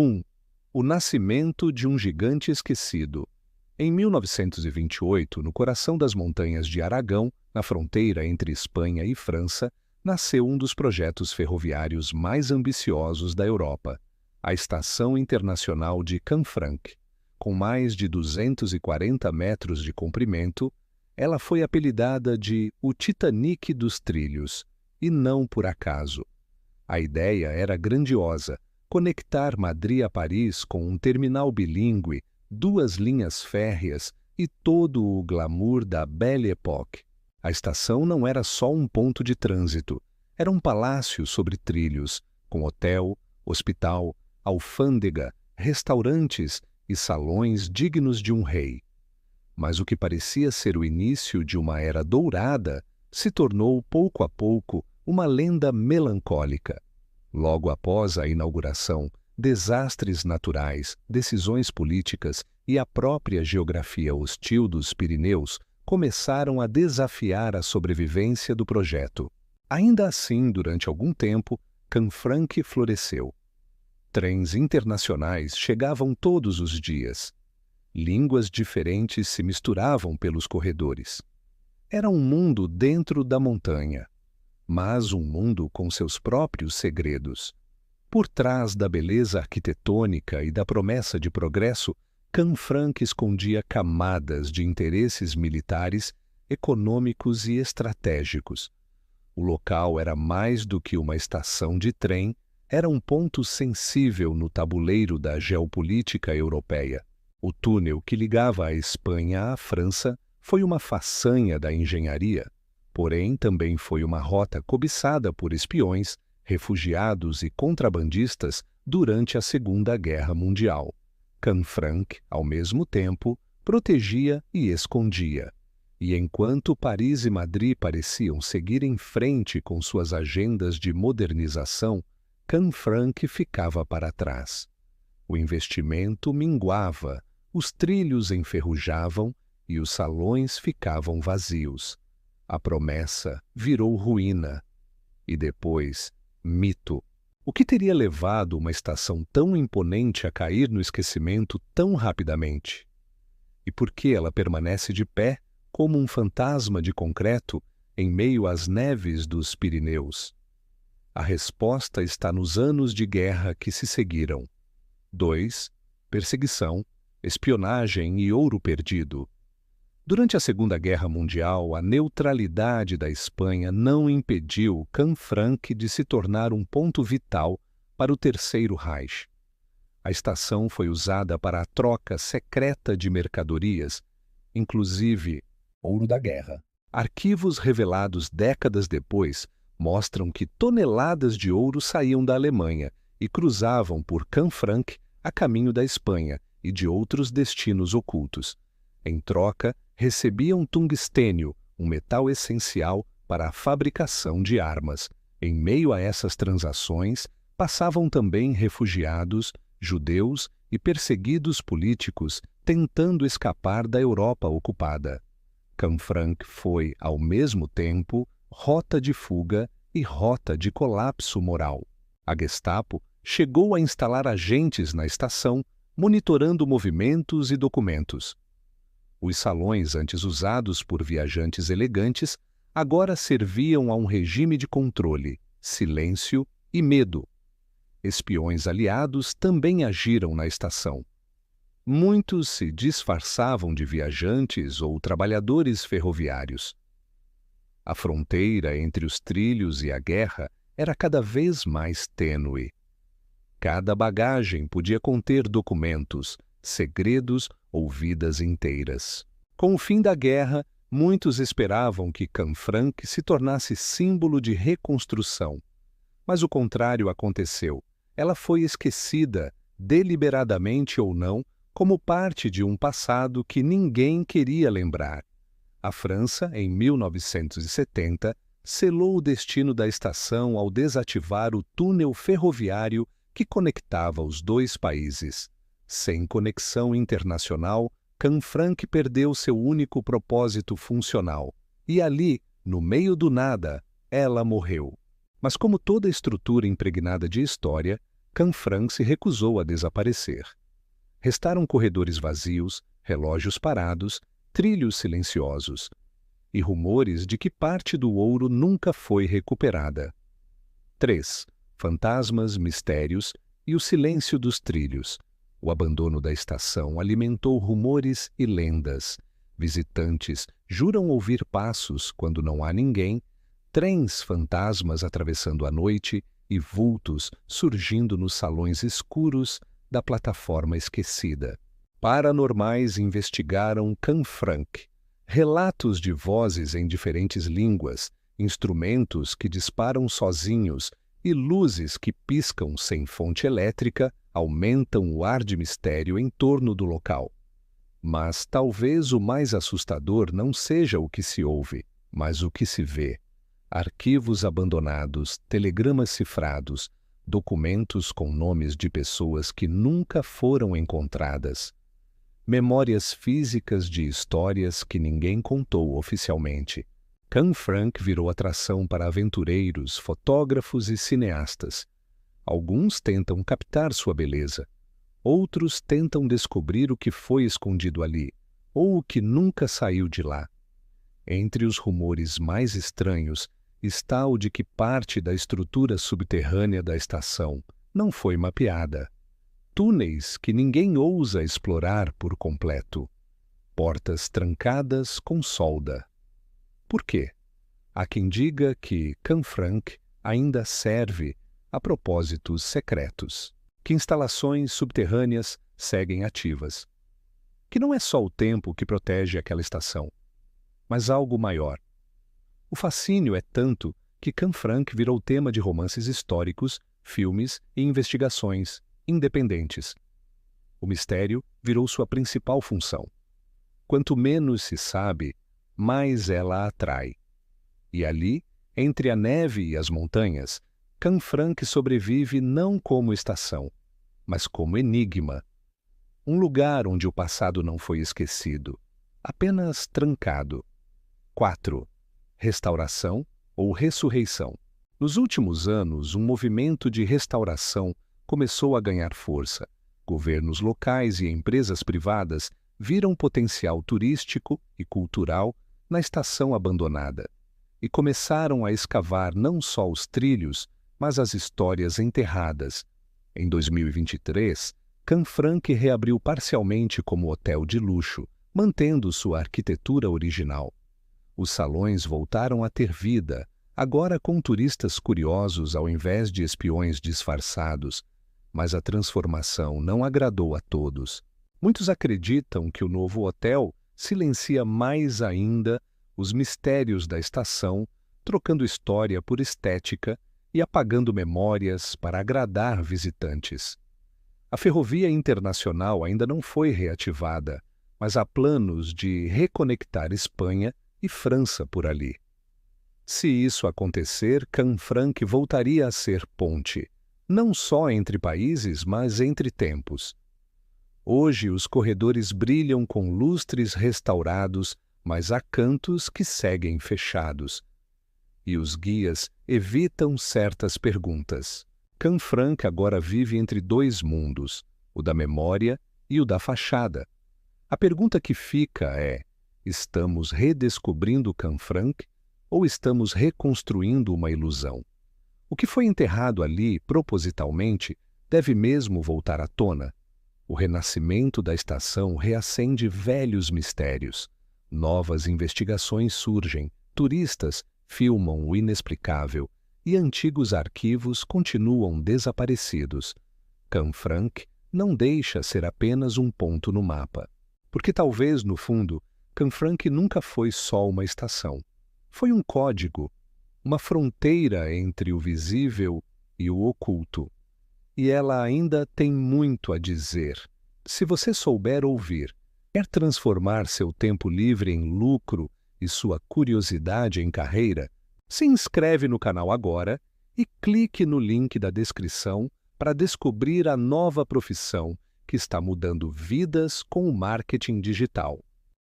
1. O nascimento de um gigante esquecido. Em 1928, no coração das montanhas de Aragão, na fronteira entre Espanha e França, nasceu um dos projetos ferroviários mais ambiciosos da Europa, a Estação Internacional de Canfranc. Com mais de 240 metros de comprimento, ela foi apelidada de o Titanic dos trilhos, e não por acaso. A ideia era grandiosa: conectar Madrid a Paris com um terminal bilíngue, 2 linhas férreas e todo o glamour da Belle Époque. A estação não era só um ponto de trânsito, era um palácio sobre trilhos, com hotel, hospital, alfândega, restaurantes e salões dignos de um rei. Mas o que parecia ser o início de uma era dourada se tornou, pouco a pouco, uma lenda melancólica. Logo após a inauguração, desastres naturais, decisões políticas e a própria geografia hostil dos Pirineus começaram a desafiar a sobrevivência do projeto. Ainda assim, durante algum tempo, Canfranc floresceu. Trens internacionais chegavam todos os dias. Línguas diferentes se misturavam pelos corredores. Era um mundo dentro da montanha, mas um mundo com seus próprios segredos. Por trás da beleza arquitetônica e da promessa de progresso, Canfranc escondia camadas de interesses militares, econômicos e estratégicos. O local era mais do que uma estação de trem, era um ponto sensível no tabuleiro da geopolítica europeia. O túnel que ligava a Espanha à França foi uma façanha da engenharia, porém também foi uma rota cobiçada por espiões, refugiados e contrabandistas durante a Segunda Guerra Mundial. Canfranc, ao mesmo tempo, protegia e escondia. E enquanto Paris e Madrid pareciam seguir em frente com suas agendas de modernização, Canfranc ficava para trás. O investimento minguava, os trilhos enferrujavam e os salões ficavam vazios. A promessa virou ruína. E depois, mito. O que teria levado uma estação tão imponente a cair no esquecimento tão rapidamente? E por que ela permanece de pé, como um fantasma de concreto, em meio às neves dos Pirineus? A resposta está nos anos de guerra que se seguiram. 2. Perseguição, espionagem e ouro perdido. Durante a Segunda Guerra Mundial, a neutralidade da Espanha não impediu Canfranc de se tornar um ponto vital para o Terceiro Reich. A estação foi usada para a troca secreta de mercadorias, inclusive ouro da guerra. Arquivos revelados décadas depois mostram que toneladas de ouro saíam da Alemanha e cruzavam por Canfranc a caminho da Espanha e de outros destinos ocultos. Em troca, recebiam tungstênio, um metal essencial para a fabricação de armas. Em meio a essas transações, passavam também refugiados, judeus e perseguidos políticos tentando escapar da Europa ocupada. Canfranc foi, ao mesmo tempo, rota de fuga e rota de colapso moral. A Gestapo chegou a instalar agentes na estação, monitorando movimentos e documentos. Os salões antes usados por viajantes elegantes agora serviam a um regime de controle, silêncio e medo. Espiões aliados também agiram na estação. Muitos se disfarçavam de viajantes ou trabalhadores ferroviários. A fronteira entre os trilhos e a guerra era cada vez mais tênue. Cada bagagem podia conter documentos, segredos ou vidas inteiras. Com o fim da guerra, muitos esperavam que Canfranc se tornasse símbolo de reconstrução. Mas o contrário aconteceu. Ela foi esquecida, deliberadamente ou não, como parte de um passado que ninguém queria lembrar. A França, em 1970, selou o destino da estação ao desativar o túnel ferroviário que conectava os dois países. Sem conexão internacional, Canfranc perdeu seu único propósito funcional. E ali, no meio do nada, ela morreu. Mas como toda estrutura impregnada de história, Canfranc se recusou a desaparecer. Restaram corredores vazios, relógios parados, trilhos silenciosos e rumores de que parte do ouro nunca foi recuperada. 3. Fantasmas, mistérios e o silêncio dos trilhos. O abandono da estação alimentou rumores e lendas. Visitantes juram ouvir passos quando não há ninguém, trens fantasmas atravessando a noite e vultos surgindo nos salões escuros da plataforma esquecida. Paranormais investigaram Canfranc. Relatos de vozes em diferentes línguas, instrumentos que disparam sozinhos e luzes que piscam sem fonte elétrica aumentam o ar de mistério em torno do local. Mas talvez o mais assustador não seja o que se ouve, mas o que se vê. Arquivos abandonados, telegramas cifrados, documentos com nomes de pessoas que nunca foram encontradas. Memórias físicas de histórias que ninguém contou oficialmente. Canfranc virou atração para aventureiros, fotógrafos e cineastas. Alguns tentam captar sua beleza. Outros tentam descobrir o que foi escondido ali, ou o que nunca saiu de lá. Entre os rumores mais estranhos está o de que parte da estrutura subterrânea da estação não foi mapeada. Túneis que ninguém ousa explorar por completo. Portas trancadas com solda. Por quê? Há quem diga que Canfranc ainda serve a propósitos secretos, que instalações subterrâneas seguem ativas, que não é só o tempo que protege aquela estação, mas algo maior. O fascínio é tanto que Canfranc virou tema de romances históricos, filmes e investigações independentes. O mistério virou sua principal função. Quanto menos se sabe, mais ela atrai. E ali, entre a neve e as montanhas, Canfranc sobrevive não como estação, mas como enigma. Um lugar onde o passado não foi esquecido, apenas trancado. 4. Restauração ou ressurreição. Nos últimos anos, um movimento de restauração começou a ganhar força. Governos locais e empresas privadas viram potencial turístico e cultural na estação abandonada e começaram a escavar não só os trilhos, mas as histórias enterradas. Em 2023, Canfranc reabriu parcialmente como hotel de luxo, mantendo sua arquitetura original. Os salões voltaram a ter vida, agora com turistas curiosos ao invés de espiões disfarçados, mas a transformação não agradou a todos. Muitos acreditam que o novo hotel silencia mais ainda os mistérios da estação, trocando história por estética e apagando memórias para agradar visitantes. A ferrovia internacional ainda não foi reativada, mas há planos de reconectar Espanha e França por ali. Se isso acontecer, Canfranc voltaria a ser ponte, não só entre países, mas entre tempos. Hoje os corredores brilham com lustres restaurados, mas há cantos que seguem fechados. E os guias evitam certas perguntas. Canfranc agora vive entre dois mundos, o da memória e o da fachada. A pergunta que fica é: estamos redescobrindo Canfranc ou estamos reconstruindo uma ilusão? O que foi enterrado ali propositalmente deve mesmo voltar à tona. O renascimento da estação reacende velhos mistérios. Novas investigações surgem, turistas filmam o inexplicável e antigos arquivos continuam desaparecidos. Canfranc não deixa ser apenas um ponto no mapa. Porque talvez, no fundo, Canfranc nunca foi só uma estação. Foi um código, uma fronteira entre o visível e o oculto. E ela ainda tem muito a dizer. Se você souber ouvir, quer transformar seu tempo livre em lucro e sua curiosidade em carreira, se inscreve no canal agora e clique no link da descrição para descobrir a nova profissão que está mudando vidas com o marketing digital.